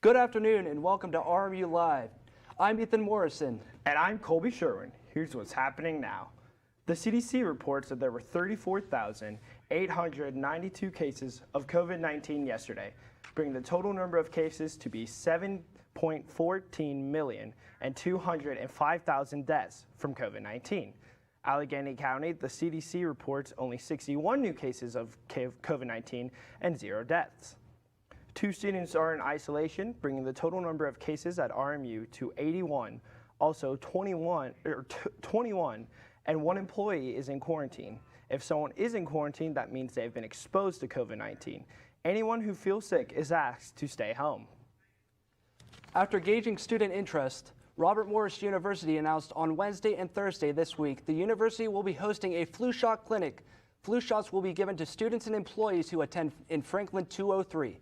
Good afternoon and welcome to RMU Live. I'm Ethan Morrison. And I'm Colby Sherwin. Here's what's happening now. The CDC reports that there were 34,892 cases of COVID-19 yesterday, bringing the total number of cases to be 7.14 million and 205,000 deaths from COVID-19. Allegheny County, the CDC reports only 61 new cases of COVID-19 and 0 deaths. 2 students are in isolation, bringing the total number of cases at RMU to 81. Also, 21 and 1 employee is in quarantine. If someone is in quarantine, that means they've been exposed to COVID-19. Anyone who feels sick is asked to stay home. After gauging student interest, Robert Morris University announced on Wednesday and Thursday this week the university will be hosting a flu shot clinic. Flu shots will be given to students and employees who attend in Franklin 203.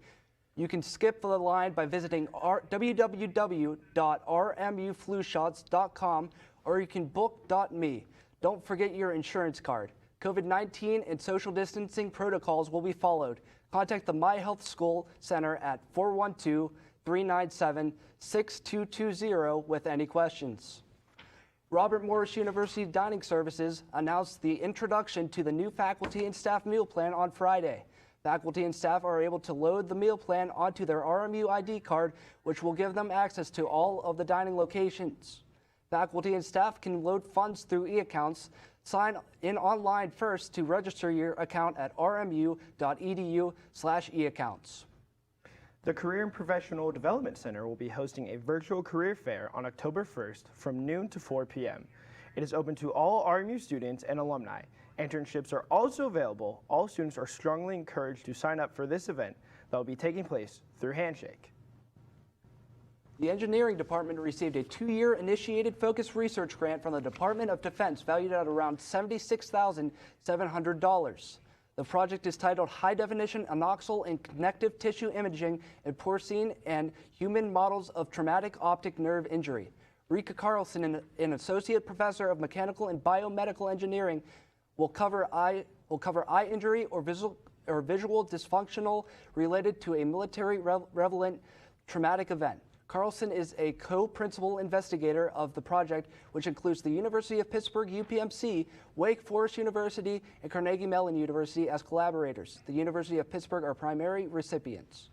You can skip the line by visiting www.rmuflushots.com or you can book.me. Don't forget your insurance card. COVID-19 and social distancing protocols will be followed. Contact the My Health School Center at 412-397-6220 with any questions. Robert Morris University Dining Services announced the introduction to the new faculty and staff meal plan on Friday. Faculty and staff are able to load the meal plan onto their RMU ID card, which will give them access to all of the dining locations. Faculty and staff can load funds through e-accounts. Sign in online first to register your account at rmu.edu/eaccounts. The Career and Professional Development Center will be hosting a virtual career fair on October 1st from noon to 4 p.m. It is open to all RMU students and alumni. Internships are also available. All students are strongly encouraged to sign up for this event that will be taking place through Handshake. The engineering department received a 2-year initiated focus research grant from the Department of Defense valued at around $76,700. The project is titled High Definition Anoxal and Connective Tissue Imaging in Porcine and Human Models of Traumatic Optic Nerve Injury. Rika Carlson, an associate professor of mechanical and biomedical engineering, will cover eye injury or visual dysfunctional related to a military relevant traumatic event. Carlson is a co-principal investigator of the project, which includes the University of Pittsburgh UPMC, Wake Forest University, and Carnegie Mellon University as collaborators. The University of Pittsburgh are primary recipients.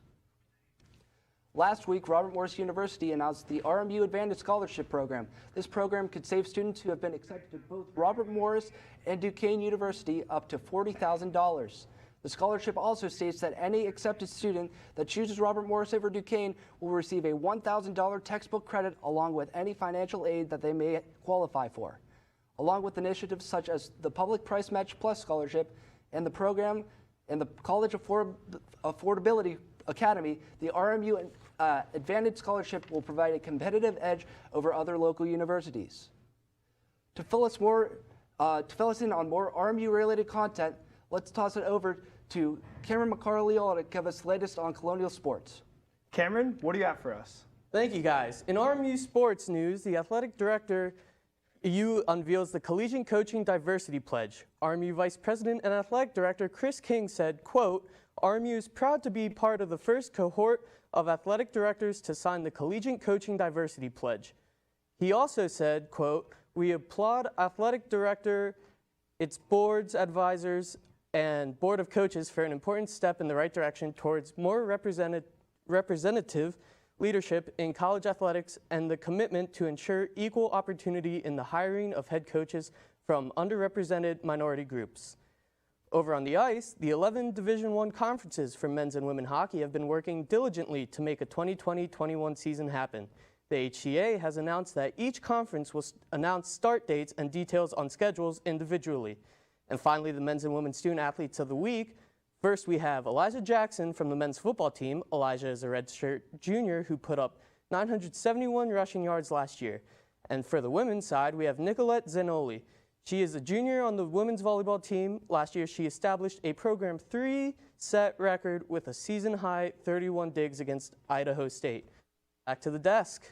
Last week, Robert Morris University announced the RMU Advantage Scholarship Program. This program could save students who have been accepted to both Robert Morris and Duquesne University up to $40,000. The scholarship also states that any accepted student that chooses Robert Morris over Duquesne will receive a $1,000 textbook credit along with any financial aid that they may qualify for. Along with initiatives such as the Public Price Match Plus Scholarship and the program and the College Affordability Academy, the RMU Advantage Scholarship will provide a competitive edge over other local universities. To fill us in on more RMU-related content, let's toss it over to Cameron McCarleal to give us the latest on Colonial sports. Cameron, what do you have for us? Thank you, guys. In RMU sports news, the athletic director unveils the Collegiate Coaching Diversity Pledge. RMU Vice President and Athletic Director Chris King said, quote, RMU is proud to be part of the first cohort of athletic directors to sign the Collegiate Coaching Diversity Pledge. He also said, quote, we applaud athletic director, its boards, advisors, and board of coaches for an important step in the right direction towards more representative leadership in college athletics and the commitment to ensure equal opportunity in the hiring of head coaches from underrepresented minority groups. Over on the ice, the 11 Division I conferences for men's and women hockey have been working diligently to make a 2020-21 season happen. The HCA has announced that each conference will announce start dates and details on schedules individually. And finally, the men's and women's student athletes of the week. First, we have Elijah Jackson from the men's football team. Elijah is a redshirt junior who put up 971 rushing yards last year. And for the women's side, we have Nicolette Zanoli. She is a junior on the women's volleyball team. Last year, she established a program 3-set record with a season-high 31 digs against Idaho State. Back to the desk.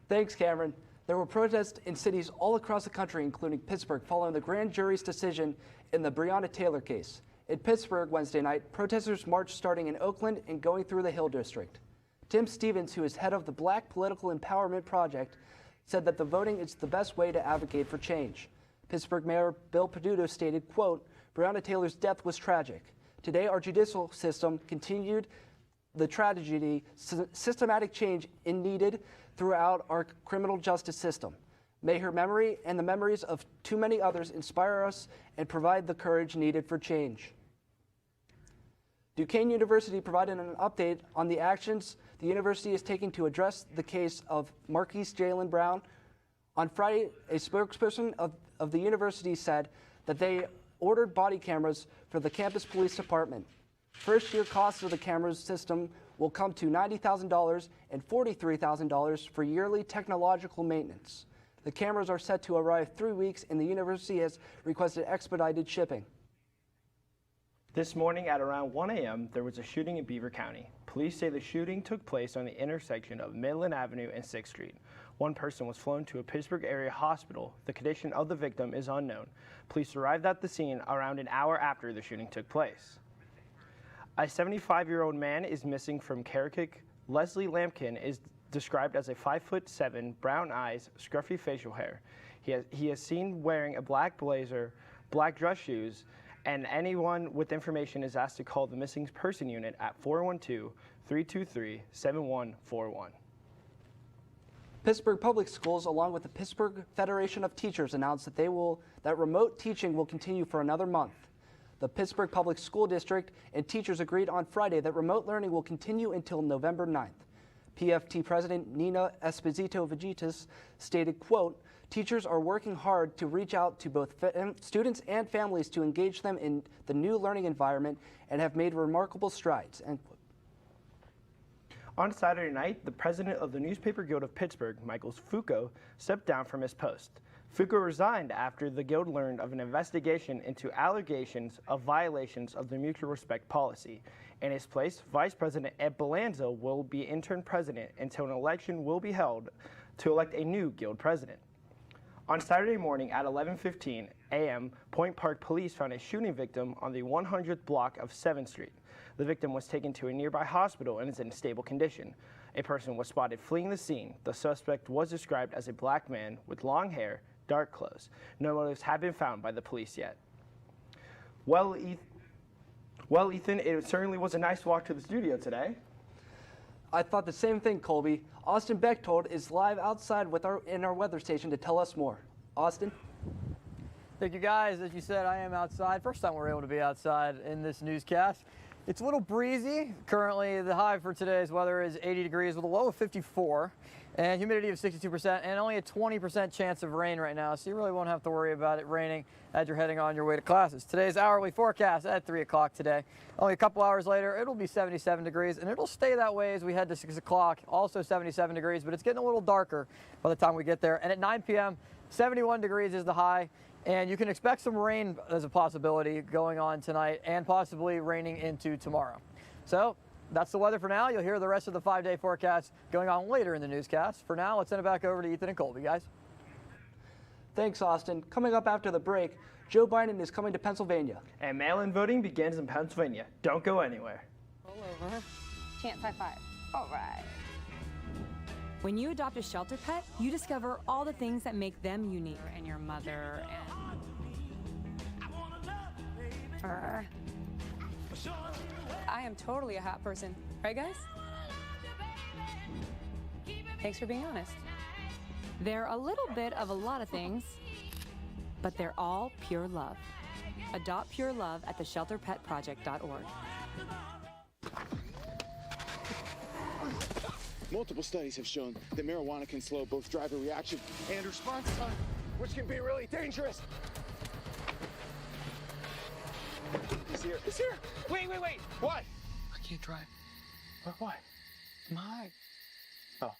Thanks, Cameron. There were protests in cities all across the country, including Pittsburgh, following the grand jury's decision in the Breyonna Taylor case. In Pittsburgh Wednesday night, protesters marched starting in Oakland and going through the Hill District. Tim Stevens, who is head of the Black Political Empowerment Project, said that the voting is the best way to advocate for change. Pittsburgh Mayor Bill Peduto stated, quote, "Breyonna Taylor's death was tragic. Today, our judicial system continued the tragedy, systematic change needed throughout our criminal justice system. May her memory and the memories of too many others inspire us and provide the courage needed for change." Duquesne University provided an update on the actions the university is taking to address the case of Marquise Jalen Brown. On Friday, a spokesperson of the university said that they ordered body cameras for the campus police department. First-year costs of the cameras system will come to $90,000 and $43,000 for yearly technological maintenance. The cameras are set to arrive 3 weeks, and the university has requested expedited shipping. This morning at around 1 a.m., there was a shooting in Beaver County. Police say the shooting took place on the intersection of Midland Avenue and 6th Street. One person was flown to a Pittsburgh area hospital. The condition of the victim is unknown. Police arrived at the scene around an hour after the shooting took place. A 75-year-old man is missing from Kerekuk. Leslie Lampkin is described as a 5'7", brown eyes, scruffy facial hair. He is seen wearing a black blazer, black dress shoes, and anyone with information is asked to call the missing person unit at 412-323-7141. Pittsburgh Public Schools, along with the Pittsburgh Federation of Teachers, announced that remote teaching will continue for another month. The Pittsburgh Public School District and teachers agreed on Friday that remote learning will continue until November 9th. PFT President Nina Esposito-Vajitas stated, quote, "Teachers are working hard to reach out to both students and families to engage them in the new learning environment and have made remarkable strides." End quote. On Saturday night, the president of the Newspaper Guild of Pittsburgh, Michael Foucault, stepped down from his post. Foucault resigned after the guild learned of an investigation into allegations of violations of the mutual respect policy. In his place, Vice President Ed Belanza will be interim president until an election will be held to elect a new guild president. On Saturday morning at 11:15 a.m., Point Park police found a shooting victim on the 100th block of 7th Street. The victim was taken to a nearby hospital and is in stable condition. A person was spotted fleeing the scene. The suspect was described as a black man with long hair, dark clothes. No motives have been found by the police yet. Well, Ethan, it certainly was a nice walk to the studio today. I thought the same thing, Colby. Austin Bechtold is live outside in our weather station to tell us more. Austin? Thank you, guys. As you said, I am outside. First time we're able to be outside in this newscast. It's a little breezy. Currently, the high for today's weather is 80 degrees with a low of 54 and humidity of 62% and only a 20% chance of rain right now, so you really won't have to worry about it raining as you're heading on your way to classes. Today's hourly forecast at 3 o'clock today. Only a couple hours later, it'll be 77 degrees, and it'll stay that way as we head to 6 o'clock, also 77 degrees, but it's getting a little darker by the time we get there. And at 9 p.m., 71 degrees is the high. And you can expect some rain as a possibility going on tonight and possibly raining into tomorrow. So that's the weather for now. You'll hear the rest of the 5-day forecast going on later in the newscast. For now, let's send it back over to Ethan and Colby, guys. Thanks, Austin. Coming up after the break, Joe Biden is coming to Pennsylvania. And mail-in voting begins in Pennsylvania. Don't go anywhere. Roll over. Chance high five. All right. When you adopt a shelter pet, you discover all the things that make them unique. And your mother and her. I am totally a hot person. Right, guys? Thanks for being honest. They're a little bit of a lot of things, but they're all pure love. Adopt pure love at theshelterpetproject.org. Multiple studies have shown that marijuana can slow both driver reaction and response time, which can be really dangerous. He's here. He's here. Wait. What? I can't drive. Why? My. Oh.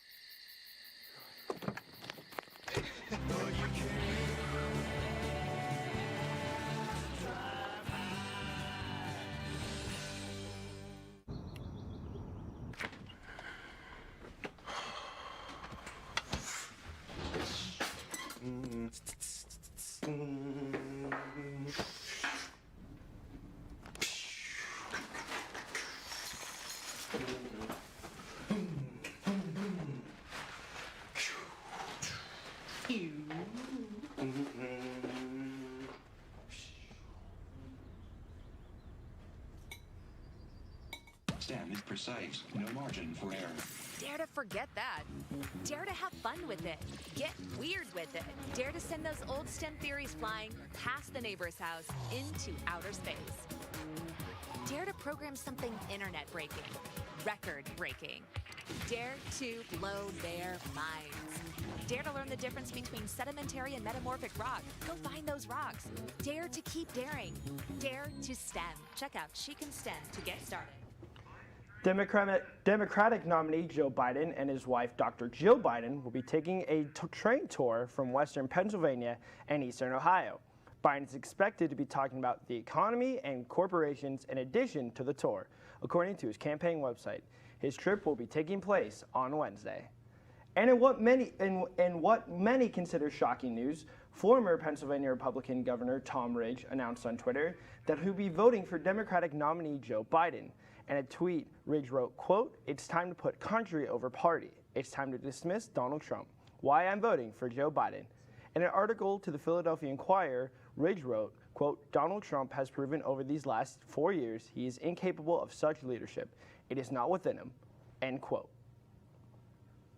precise, no margin for error. Dare to forget that. Dare to have fun with it. Get weird with it. Dare to send those old STEM theories flying past the neighbor's house into outer space. Dare to program something internet-breaking, record-breaking. Dare to blow their minds. Dare to learn the difference between sedimentary and metamorphic rock. Go find those rocks. Dare to keep daring. Dare to STEM. Check out She Can STEM to get started. Democratic nominee Joe Biden and his wife, Dr. Jill Biden, will be taking a train tour from western Pennsylvania and eastern Ohio. Biden is expected to be talking about the economy and corporations in addition to the tour, according to his campaign website. His trip will be taking place on Wednesday. And in what many consider shocking news, former Pennsylvania Republican Governor Tom Ridge announced on Twitter that he'll be voting for Democratic nominee Joe Biden. In a tweet, Ridge wrote, quote, "It's time to put country over party. It's time to dismiss Donald Trump. Why I'm voting for Joe Biden." In an article to the Philadelphia Inquirer, Ridge wrote, quote, "Donald Trump has proven over these last 4 years he is incapable of such leadership. It is not within him," end quote.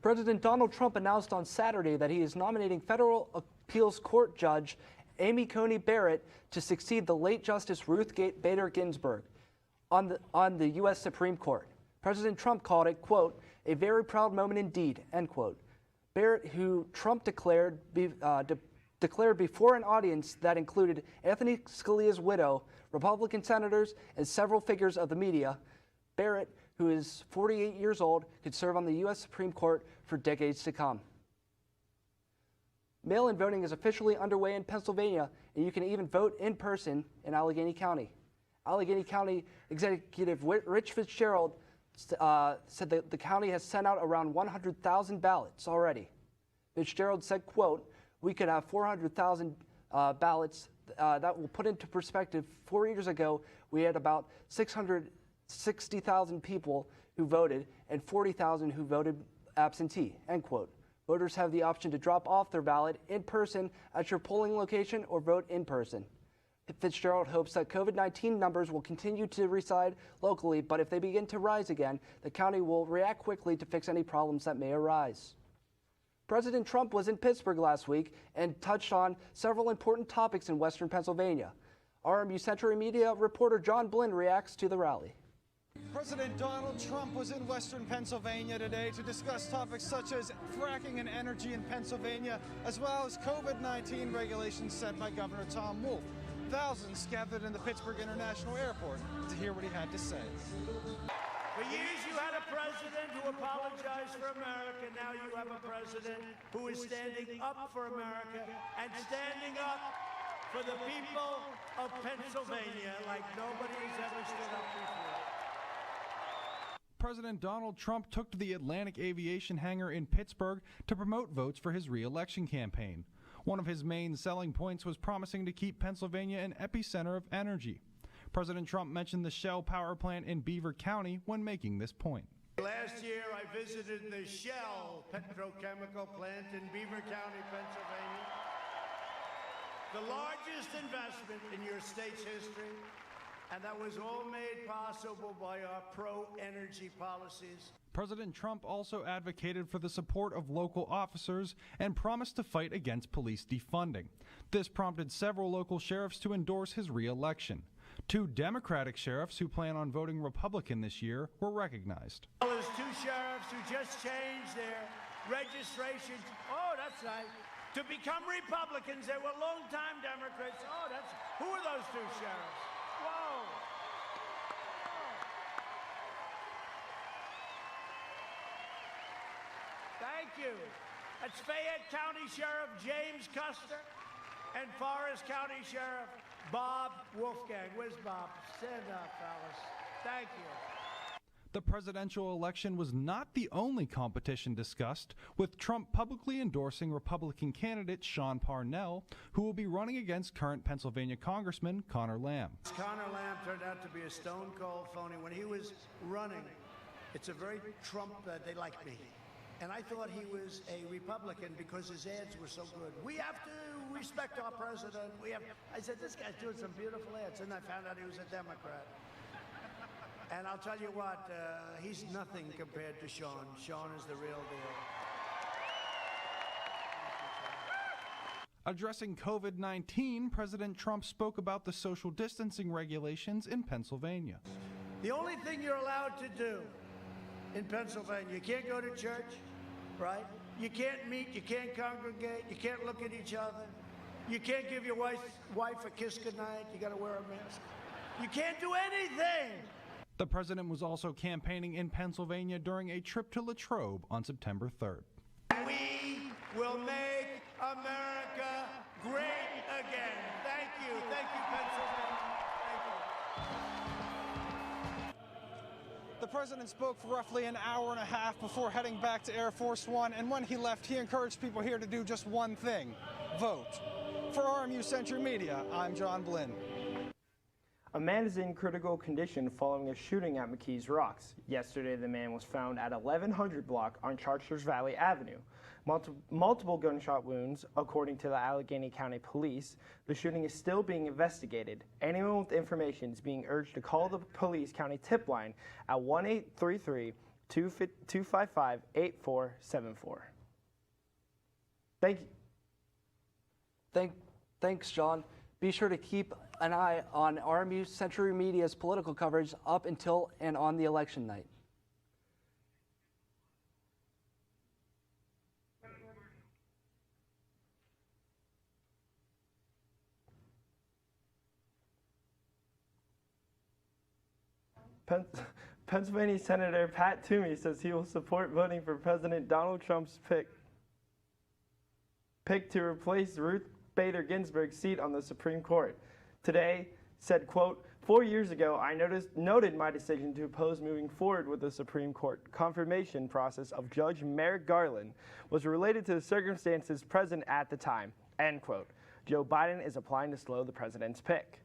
President Donald Trump announced on Saturday that he is nominating federal appeals court judge Amy Coney Barrett to succeed the late Justice Ruth Bader Ginsburg on the U.S. Supreme Court. President Trump called it, quote, "a very proud moment indeed," end quote. Barrett, who Trump declared before an audience that included Anthony Scalia's widow, Republican senators, and several figures of the media, Barrett, who is 48 years old, could serve on the U.S. Supreme Court for decades to come. Mail-in voting is officially underway in Pennsylvania, and you can even vote in person in Allegheny County. Allegheny County Executive Rich Fitzgerald said that the county has sent out around 100,000 ballots already. Fitzgerald said, quote, "We could have 400,000 ballots." That will put into perspective, 4 years ago, we had about 660,000 people who voted and 40,000 who voted absentee, end quote. Voters have the option to drop off their ballot in person at your polling location or vote in person. Fitzgerald hopes that COVID-19 numbers will continue to reside locally, but if they begin to rise again, the county will react quickly to fix any problems that may arise. President Trump was in Pittsburgh last week and touched on several important topics in western Pennsylvania. RMU Century Media reporter John Blinn reacts to the rally. President Donald Trump was in western Pennsylvania today to discuss topics such as fracking and energy in Pennsylvania, as well as COVID-19 regulations set by Governor Tom Wolf. Thousands gathered in the Pittsburgh International Airport to hear what he had to say. For years you had a president who apologized for America. Now you have a president who is standing up for America and standing up for the people of Pennsylvania like nobody has ever stood up before. President Donald Trump took to the Atlantic Aviation Hangar in Pittsburgh to promote votes for his re-election campaign. One of his main selling points was promising to keep Pennsylvania an epicenter of energy. President Trump mentioned the Shell power plant in Beaver County when making this point. Last year I visited the Shell petrochemical plant in Beaver County, Pennsylvania. The largest investment in your state's history, and that was all made possible by our pro-energy policies. President Trump also advocated for the support of local officers and promised to fight against police defunding. This prompted several local sheriffs to endorse his re-election. 2 Democratic sheriffs who plan on voting Republican this year were recognized. Well, there's 2 sheriffs who just changed their registrations. Oh, that's right. To become Republicans. They were longtime Democrats. Oh, who are those 2 sheriffs? Whoa. Thank you. That's Fayette County Sheriff James Custer and Forest County Sheriff Bob Wolfgang. Where's Bob? Stand up, fellas. Thank you. The presidential election was not the only competition discussed, with Trump publicly endorsing Republican candidate Sean Parnell, who will be running against current Pennsylvania Congressman Connor Lamb. Connor Lamb turned out to be a stone-cold phony. When he was running, it's a very Trump, they like me. And I thought he was a Republican because his ads were so good. We have to respect our president. I said, this guy's doing some beautiful ads. And I found out he was a Democrat. And I'll tell you what, he's nothing compared to Sean. Sean is the real deal. Addressing COVID-19, President Trump spoke about the social distancing regulations in Pennsylvania. The only thing you're allowed to do in Pennsylvania, you can't go to church, right? You can't meet, you can't congregate, you can't look at each other. You can't give your wife a kiss goodnight, you gotta wear a mask. You can't do anything. The president was also campaigning in Pennsylvania during a trip to Latrobe on September 3rd. We will make America great again. Thank you, Pennsylvania. Thank you. The president spoke for roughly an hour and a half before heading back to Air Force One, and when he left, he encouraged people here to do just one thing: vote. For RMU Century Media, I'm John Blinn. A man is in critical condition following a shooting at McKees Rocks. Yesterday, the man was found at 1100 block on Chartiers Valley Avenue. Multiple gunshot wounds, according to the Allegheny County Police. The shooting is still being investigated. Anyone with information is being urged to call the Police County tip line at 1-833-255-8474. Thank you. Thanks, John. Be sure to keep an eye on RMU Century Media's political coverage up until and on the election night. Pennsylvania Senator Pat Toomey says he will support voting for President Donald Trump's pick to replace Ruth Bader Ginsburg's seat on the Supreme Court. Today, said, quote, 4 years ago, I noted my decision to oppose moving forward with the Supreme Court confirmation process of Judge Merrick Garland was related to the circumstances present at the time, end quote. Joe Biden is applying to slow the president's pick.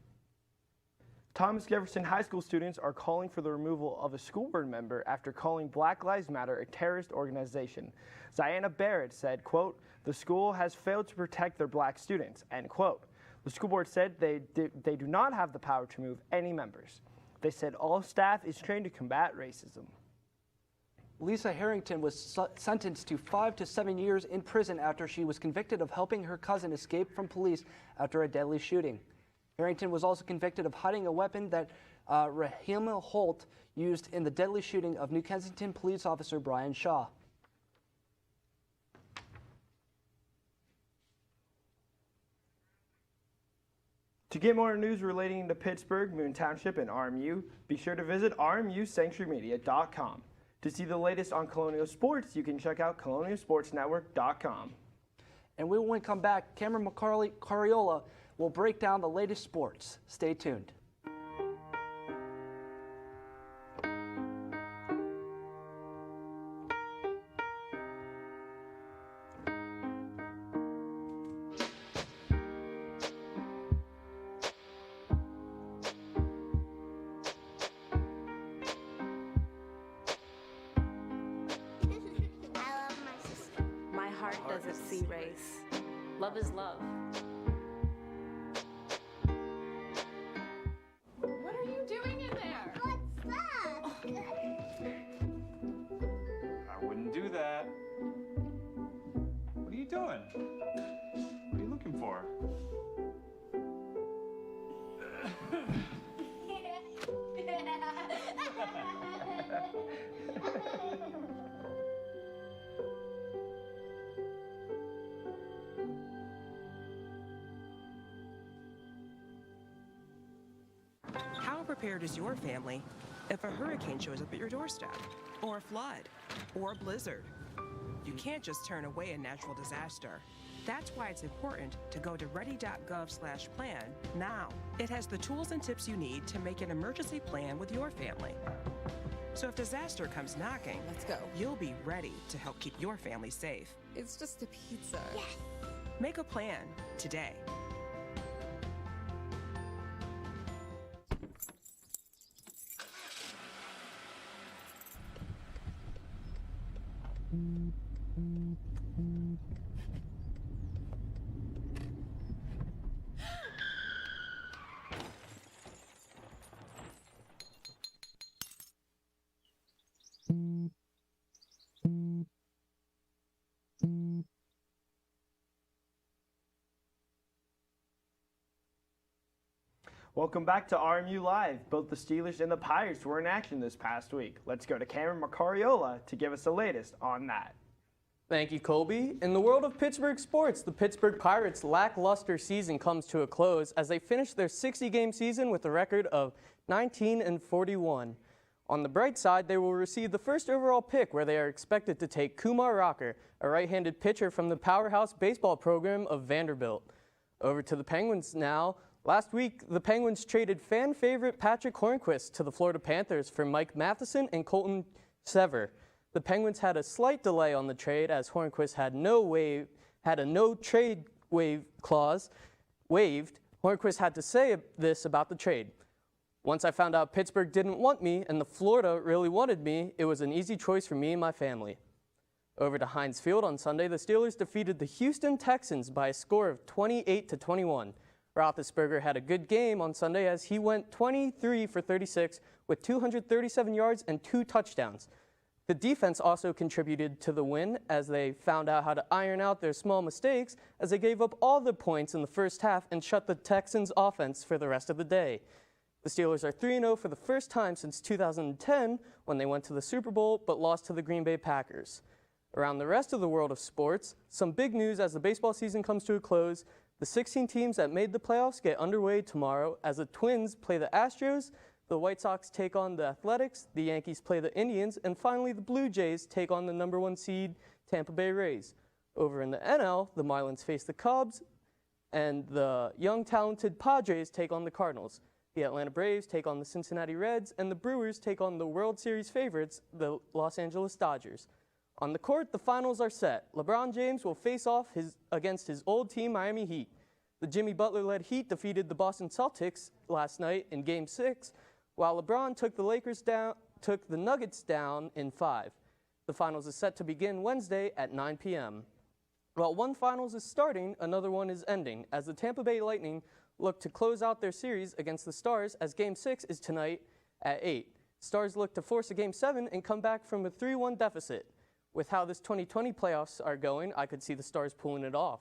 Thomas Jefferson High School students are calling for the removal of a school board member after calling Black Lives Matter a terrorist organization. Breyonna Barrett said, quote, the school has failed to protect their black students, end quote. The school board said they do not have the power to remove any members. They said all staff is trained to combat racism. Lisa Harrington was sentenced to 5 to 7 years in prison after she was convicted of helping her cousin escape from police after a deadly shooting. Harrington was also convicted of hiding a weapon that Rahima Holt used in the deadly shooting of New Kensington police officer Brian Shaw. To get more news relating to Pittsburgh, Moon Township, and RMU, be sure to visit RMUSanctuaryMedia.com. To see the latest on Colonial Sports, you can check out colonialsportsnetwork.com. And when we come back, Cameron Cariola will break down the latest sports. Stay tuned. My heart doesn't see race. Love is love. What are you doing in there? What's that? I wouldn't do that. What are you doing? What are you looking for? How prepared is your family if a hurricane shows up at your doorstep, or a flood, or a blizzard? You can't just turn away a natural disaster. That's why it's important to go to ready.gov/plan now. It has the tools and tips you need to make an emergency plan with your family. So if disaster comes knocking, Let's go. You'll be ready to help keep your family safe. It's just a pizza. Yes. Make a plan today. Welcome back to RMU Live. Both the Steelers and the Pirates were in action this past week. Let's go to Cameron Macariola to give us the latest on that. Thank you, Colby. In the world of Pittsburgh sports, the Pittsburgh Pirates' lackluster season comes to a close as they finish their 60-game season with a record of 19-41. On the bright side, they will receive the first overall pick where they are expected to take Kumar Rocker, a right-handed pitcher from the powerhouse baseball program of Vanderbilt. Over to the Penguins now. Last week, the Penguins traded fan favorite Patrick Hornquist to the Florida Panthers for Mike Matheson and Colton Sever. The Penguins had a slight delay on the trade as Hornquist had a no-trade waive clause waived. Hornquist had to say this about the trade. Once I found out Pittsburgh didn't want me and the Florida really wanted me, it was an easy choice for me and my family. Over to Heinz Field on Sunday, the Steelers defeated the Houston Texans by a score of 28-21. Roethlisberger had a good game on Sunday as he went 23 for 36 with 237 yards and 2 touchdowns. The defense also contributed to the win as they found out how to iron out their small mistakes as they gave up all the points in the first half and shut the Texans' offense for the rest of the day. The Steelers are 3-0 for the first time since 2010 when they went to the Super Bowl but lost to the Green Bay Packers. Around the rest of the world of sports, some big news as the baseball season comes to a close. The 16 teams that made the playoffs get underway tomorrow as the Twins play the Astros, the White Sox take on the Athletics, the Yankees play the Indians, and finally the Blue Jays take on the #1 seed Tampa Bay Rays. Over in the NL, the Marlins face the Cubs, and the young talented Padres take on the Cardinals. The Atlanta Braves take on the Cincinnati Reds, and the Brewers take on the World Series favorites, the Los Angeles Dodgers. On the court, the finals are set. LeBron James will face off against his old team, Miami Heat. The Jimmy Butler-led Heat defeated the Boston Celtics last night in Game 6, while LeBron took the Nuggets down in 5. The finals is set to begin Wednesday at 9 p.m. While one finals is starting, another one is ending, as the Tampa Bay Lightning look to close out their series against the Stars as Game 6 is tonight at 8. Stars look to force a Game 7 and come back from a 3-1 deficit. With how this 2020 playoffs are going, I could see the Stars pulling it off.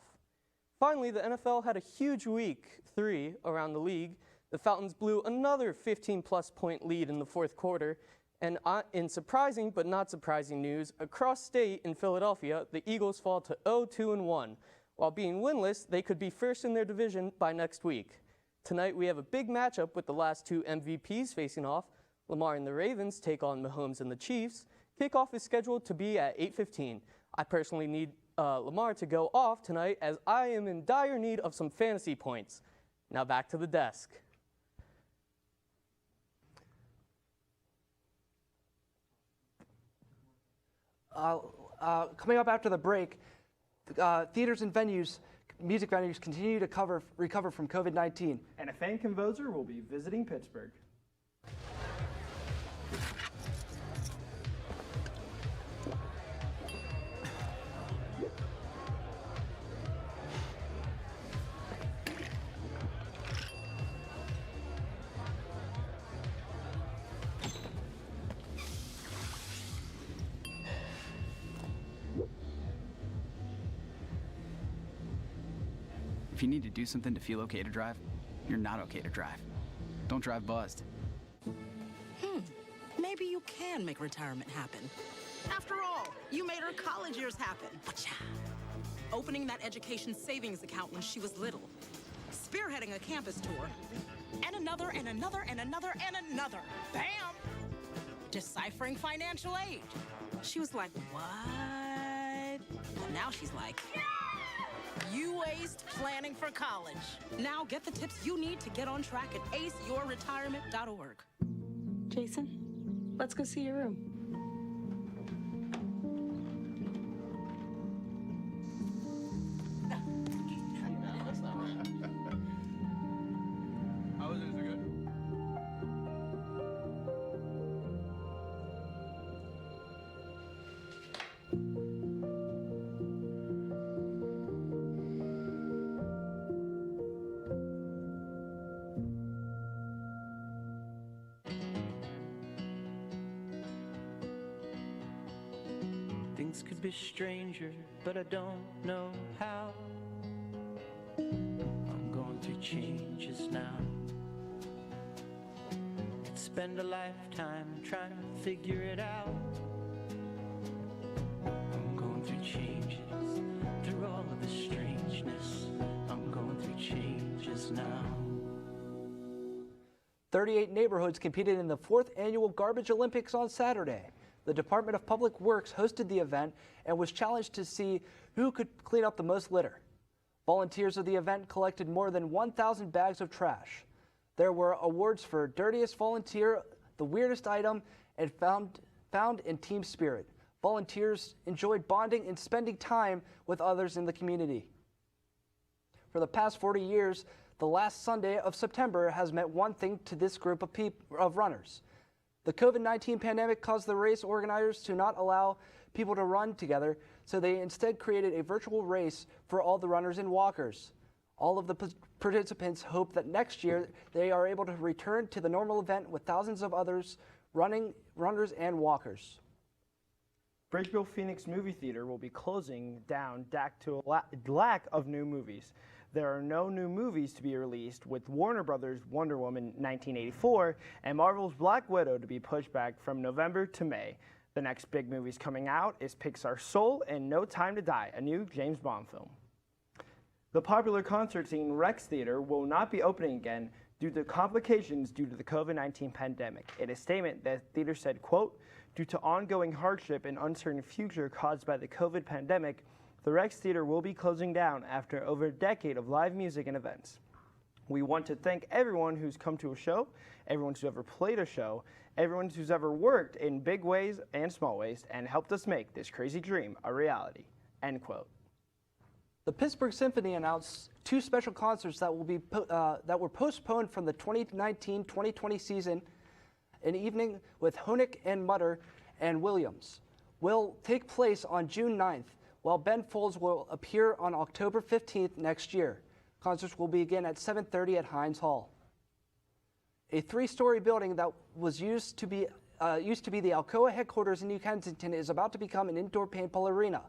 Finally, the NFL had a huge week 3 around the league. The Falcons blew another 15-plus point lead in the fourth quarter. And in surprising but not surprising news, across state in Philadelphia, the Eagles fall to 0-2-1. While being winless, they could be first in their division by next week. Tonight, we have a big matchup with the last 2 MVPs facing off. Lamar and the Ravens take on Mahomes and the Chiefs. Kickoff is scheduled to be at 8:15. I personally need Lamar to go off tonight as I am in dire need of some fantasy points. Now back to the desk. Coming up after the break, theaters and music venues continue to recover from COVID-19. And a fan composer will be visiting Pittsburgh. If you need to do something to feel okay to drive, you're not okay to drive. Don't drive buzzed. Maybe you can make retirement happen. After all, you made her college years happen. Opening that education savings account when she was little. Spearheading a campus tour. And another, and another, and another, and another. Bam! Deciphering financial aid. She was like, what? Well, now she's like, you aced planning for college. Now get the tips you need to get on track at aceyourretirement.org. Jason, let's go see your room. How is it? Is it good? Things could be stranger, but I don't know how. I'm going through changes now. spend a lifetime trying to figure it out. I'm going through changes, through all of the strangeness. I'm going through changes now. 38 neighborhoods competed in the 4th annual Garbage Olympics on Saturday. The Department of Public Works hosted the event and was challenged to see who could clean up the most litter. Volunteers of the event collected more than 1,000 bags of trash. There were awards for dirtiest volunteer, the weirdest item, and found in team spirit. Volunteers enjoyed bonding and spending time with others in the community. For the past 40 years, the last Sunday of September has meant one thing to this group of runners. The COVID-19 pandemic caused the race organizers to not allow people to run together, so they instead created a virtual race for all the runners and walkers. All of the participants hope that next year they are able to return to the normal event with thousands of others runners and walkers. Bridgeville Phoenix Movie Theater will be closing down due to a lack of new movies. There are no new movies to be released, with Warner Brothers' Wonder Woman 1984 and Marvel's Black Widow to be pushed back from November to May. The next big movies coming out is Pixar's Soul and No Time to Die, a new James Bond film. The popular concert scene Rex Theater will not be opening again due to complications due to the COVID-19 pandemic. In a statement, the theater said, quote, "Due to ongoing hardship and uncertain future caused by the COVID pandemic, the Rex Theater will be closing down after over a decade of live music and events. We want to thank everyone who's come to a show, everyone who's ever played a show, everyone who's ever worked in big ways and small ways and helped us make this crazy dream a reality." End quote. The Pittsburgh Symphony announced 2 special concerts that were postponed from the 2019-2020 season. An evening with Honig and Mutter and Williams will take place on June 9th, while Ben Folds will appear on October 15th next year. Concerts will begin at 7:30 at Heinz Hall. A 3-story building that was used to be the Alcoa headquarters in New Kensington is about to become an indoor paintball arena.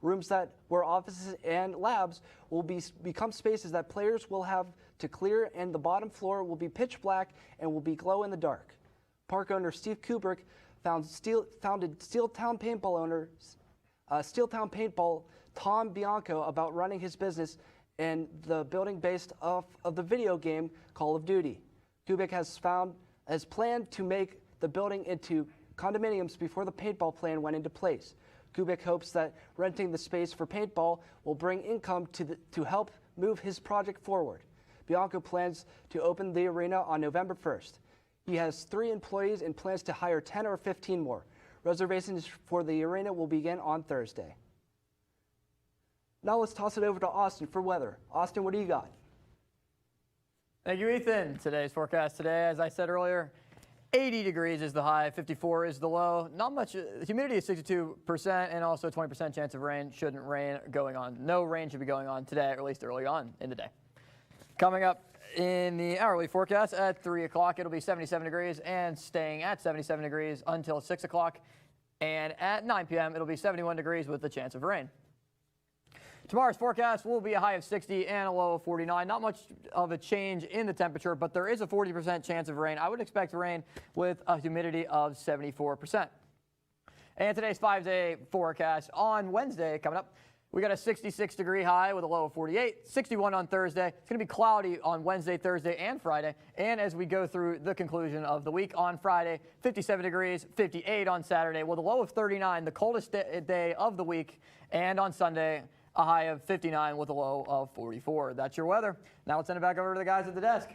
Rooms that were offices and labs will become spaces that players will have to clear, and the bottom floor will be pitch black and will be glow in the dark. Park owner Steve Kubrick founded Steeltown Paintball Tom Bianco about running his business in the building based off of the video game Call of Duty. Kubrick has planned to make the building into condominiums before the paintball plan went into place. Kubrick hopes that renting the space for paintball will bring income to help move his project forward. Bianco plans to open the arena on November 1st. He has 3 employees and plans to hire 10 or 15 more. Reservations for the arena will begin on Thursday. Now let's toss it over to Austin for weather. Austin, what do you got? Thank you, Ethan. Today's forecast today, as I said earlier, 80 degrees is the high, 54 is the low. Not much, humidity is 62% and also 20% chance of rain. Shouldn't rain going on. No rain should be going on today, or at least early on in the day. Coming up in the hourly forecast at 3 o'clock, it'll be 77 degrees and staying at 77 degrees until 6 o'clock. And at 9 p.m., it'll be 71 degrees with the chance of rain. Tomorrow's forecast will be a high of 60 and a low of 49. Not much of a change in the temperature, but there is a 40% chance of rain. I would expect rain with a humidity of 74%. And today's 5-day forecast on Wednesday coming up. We got a 66-degree high with a low of 48, 61 on Thursday. It's going to be cloudy on Wednesday, Thursday, and Friday. And as we go through the conclusion of the week on Friday, 57 degrees, 58 on Saturday with a low of 39, the coldest day of the week. And on Sunday, a high of 59 with a low of 44. That's your weather. Now let's send it back over to the guys at the desk.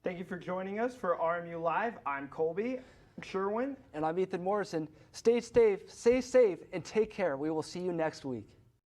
Thank you for joining us for RMU Live. I'm Colby Sherwin. And I'm Ethan Morrison. Stay safe, and take care. We will see you next week.